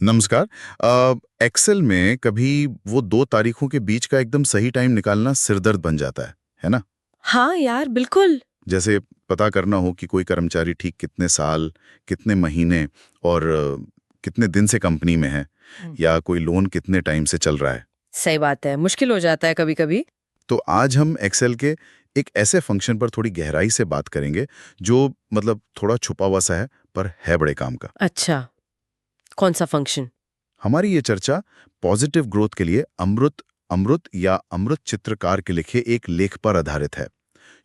नमस्कार। एक्सेल में कभी वो दो तारीखों के बीच का एकदम सही टाइम निकालना सिरदर्द बन जाता है ना? हाँ यार, बिल्कुल। जैसे पता करना हो कि कोई कर्मचारी ठीक कितने साल, कितने महीने और कितने दिन से कंपनी में है, या कोई लोन कितने टाइम से चल रहा है। सही बात है, मुश्किल हो जाता है कभी-कभी। तो आज हम एक्सेल के एक ऐसे फंक्शन पर थोड़ी गहराई से बात करेंगे, जो मतलब थोड़ा छुपा हुआ सा है, पर है बड़े काम का। अच्छा, कौन सा फंक्शन? हमारी ये चर्चा पॉजिटिव ग्रोथ के लिए अमृत अमृत या अमृत चित्रकार के लिखे एक लेख पर आधारित है।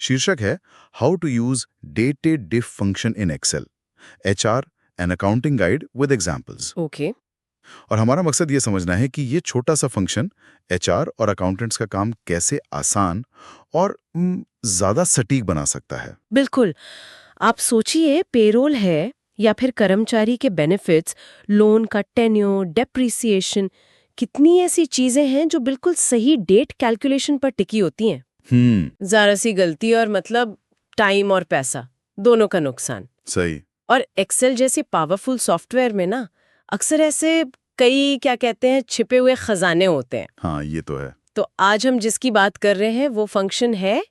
शीर्षक है how to use dated diff function in Excel, HR and accounting guide with examples. Okay. और हमारा मकसद ये समझना है कि ये छोटा सा फंक्शन एचआर और अकाउंटेंट्स का काम कैसे आसान और ज्यादा सटीक बना सकता है। बिल्कुल। आप सोचिए, पेरोल है या फिर कर्मचारी के बेनिफिट्स, लोन का टेन्योर, डेप्रिसिएशन, कितनी ऐसी चीजें हैं जो बिल्कुल सही डेट कैलकुलेशन पर टिकी होती हैं। जरा सी गलती और मतलब टाइम और पैसा दोनों का नुकसान। सही। और एक्सेल जैसे पावरफुल सॉफ्टवेयर में ना अक्सर ऐसे कई क्या कहते हैं छिपे हुए खजाने होते हैं। हाँ, ये तो है। तो आज हम जिसकी बात कर रहे हैं वो फंक्शन है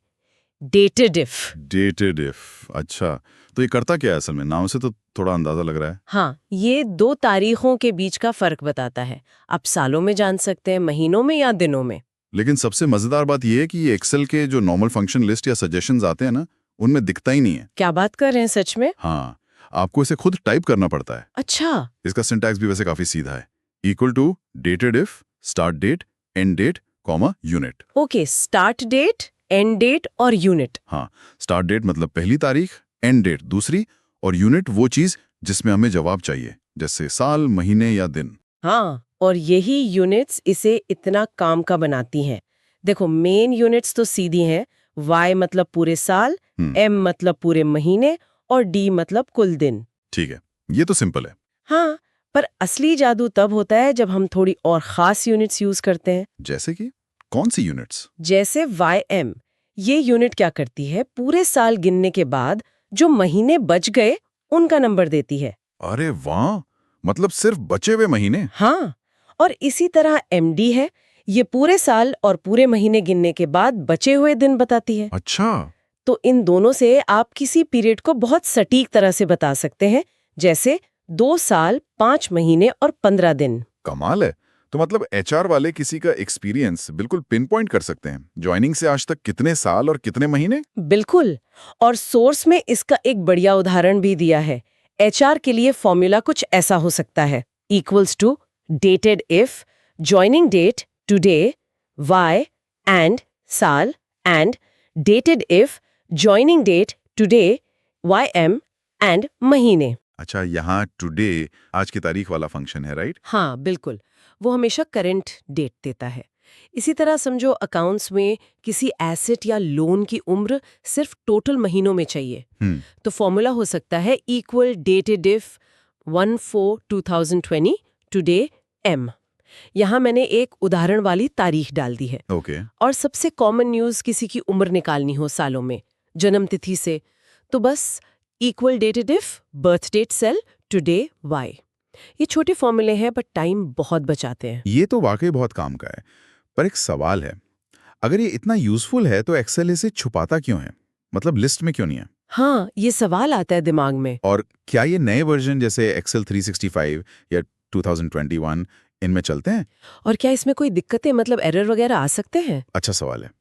डेटेड इफ। डेटेड इफ, अच्छा। तो ये करता क्या है असल में? नाम से तो थोड़ा अंदाजा लग रहा है। हाँ, ये दो तारीखों के बीच का फर्क बताता है। आप सालों में जान सकते हैं, महीनों में या दिनों में। लेकिन सबसे मजेदार बात यह है कि ये एक्सेल के जो नॉर्मल फंक्शन लिस्ट या सजेशंस आते हैं ना, उनमें दिखता ही नहीं है। क्या बात कर रहे हैं, सच में? हाँ, आपको इसे खुद टाइप करना पड़ता है। अच्छा। इसका सिंटैक्स भी वैसे काफी सीधा है। Equal to dated if, start date, end date, comma unit. Okay, start date, end date और यूनिट। हाँ, स्टार्ट डेट मतलब पहली तारीख, एंड डेट दूसरी, और यूनिट वो चीज जिसमें हमें जवाब चाहिए, जैसे साल, महीने या दिन। हाँ, और यही यूनिट्स इसे इतना काम का बनाती हैं। देखो, मेन यूनिट्स तो सीधी हैं। वाई मतलब पूरे साल, एम मतलब पूरे महीने और डी मतलब कुल दिन। ठीक है, ये तो सिंपल है। हाँ, पर असली जादू तब होता है जब हम थोड़ी और खास यूनिट्स यूज करते हैं। जैसे कि कौन सी यूनिट्स? जैसे वाई एम। ये यूनिट क्या करती है, पूरे साल गिनने के बाद जो महीने बच गए उनका नंबर देती है। अरे वाह, मतलब सिर्फ बचे हुए महीने। हाँ, और इसी तरह एमडी है। ये पूरे साल और पूरे महीने गिनने के बाद बचे हुए दिन बताती है। अच्छा। तो इन दोनों से आप किसी पीरियड को बहुत सटीक तरह से बता सकते हैं, जैसे 2 साल, 5 महीने और 15 दिन। कमाल है। तो मतलब एचआर वाले किसी का एक्सपीरियंस बिल्कुल पिन पॉइंट कर सकते हैं, ज्वाइनिंग से आज तक कितने साल और कितने महीने। बिल्कुल। और सोर्स में इसका एक बढ़िया उदाहरण भी दिया है। एचआर के लिए फॉर्मूला कुछ ऐसा हो सकता है, equals to dated if, joining date today, Y and साल, and dated if, joining date today, Y M and महीने। अच्छा, यहाँ टुडे आज की तारीख वाला फंक्शन है, राइट? हाँ, बिल्कुल। वो हमेशा करंट डेट देता है। इसी तरह समझो, अकाउंट्स में किसी एसेट या लोन की उम्र सिर्फ टोटल महीनों में चाहिए, तो फॉर्मूला हो सकता है equal dated if 1/4/2020 today M. यहाँ मैंने एक उदाहरण वाली तारीख डाल दी है। ओके। और सबसे कॉमन न्यूज़ किसी की उम्र निकालनी हो सालों में, जन्म तिथि से, तो बस equal dated if birth date cell today Y. ये छोटे फॉर्मूले हैं पर टाइम बहुत बचाते हैं। ये तो वाकई बहुत काम का है। पर एक सवाल है, अगर ये इतना यूजफुल है तो एक्सेल इसे छुपाता क्यों है? मतलब लिस्ट में क्यों नहीं है? हाँ, ये सवाल आता है दिमाग में। और क्या ये नए वर्जन जैसे एक्सेल 365 या 2021 इनमें चलते हैं? और क्या इसमें कोई दिक्कतें, मतलब एरर वगैरह आ सकते हैं? अच्छा सवाल है।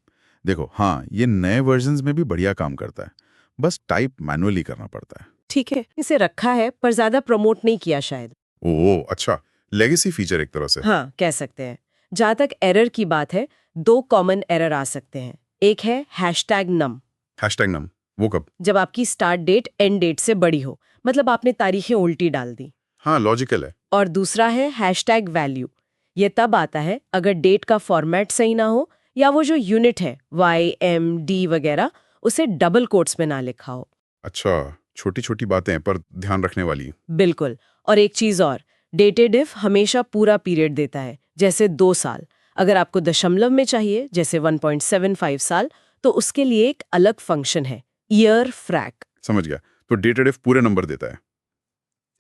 देखो, हाँ, ये नए वर्जन्स में भी बढ़िया काम करता है, बस टाइप मैनुअली करना पड़ता है। ठीक है, इसे रखा है पर ज्यादा प्रमोट नहीं किया शायद। ओह अच्छा, लेगेसी फीचर एक तरह से। हाँ, कह सकते हैं। जहाँ तक एरर की बात है, 2 कॉमन एरर आ सकते हैं। एक है #num, हैशटैग नम, वो कब? जब आपकी स्टार्ट डेट एंड डेट से बड़ी हो, मतलब आपने तारीखें उल्टी डाल दी। हाँ, लॉजिकल है। और दूसरा है #value। ये तब आता है अगर डेट का फॉर्मेट सही ना हो, या वो जो यूनिट है वाई एम डी वगैरह, उसे डबल कोट्स में ना लिखा हो। अच्छा, छोटी छोटी बातें पर ध्यान रखने वाली। बिल्कुल। और एक चीज और, डेटेड इफ हमेशा पूरा पीरियड देता है, जैसे 2 साल। अगर आपको दशमलव में चाहिए, जैसे 1.75 साल, तो उसके लिए एक अलग फंक्शन है, ईयर फ्रैक। समझ गया। तो डेटेड इफ पूरे नंबर देता है।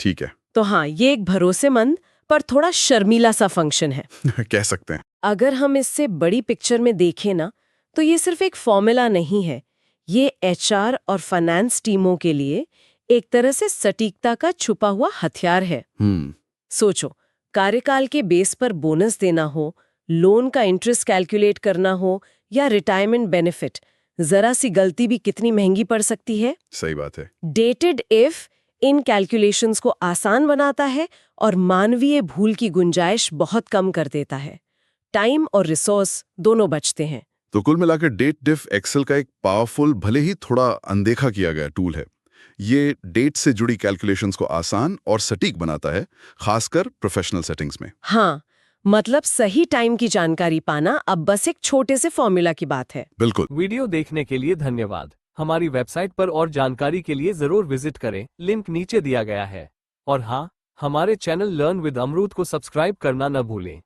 ठीक है। तो हाँ, ये एक भरोसेमंद पर थोड़ा शर्मीला सा फंक्शन है। कह सकते हैं। अगर हम इससे बड़ी पिक्चर में देखें ना, तो ये सिर्फ एक फॉर्मूला नहीं है। ये एचआर और फाइनेंस टीमों के लिए एक तरह से सटीकता का छुपा हुआ हथियार है। सोचो, कार्यकाल के बेस पर बोनस देना हो, लोन का इंटरेस्ट कैलकुलेट करना हो या रिटायरमेंट बेनिफिट, जरा सी गलती भी कितनी महंगी पड़ सकती है। सही बात है। डेटेड इफ इन कैलकुलेशंस को आसान बनाता है और मानवीय भूल की गुंजाइश बहुत कम कर देता है। टाइम और रिसोर्स दोनों बचते हैं। तो कुल मिलाकर डेट डिफ एक्सेल का एक पावरफुल, भले ही थोड़ा अनदेखा किया गया टूल है। ये डेट से जुड़ी कैलकुलेशंस को आसान और सटीक बनाता है, खासकर प्रोफेशनल सेटिंग्स में। हाँ, मतलब सही टाइम की जानकारी पाना अब बस एक छोटे से फॉर्मूला की बात है। बिल्कुल। वीडियो देखने के लिए धन्यवाद। हमारी वेबसाइट पर और जानकारी के लिए जरूर विजिट करें, लिंक नीचे दिया गया है। और हाँ, हमारे चैनल लर्न विद अमरूद को सब्सक्राइब करना न भूलें।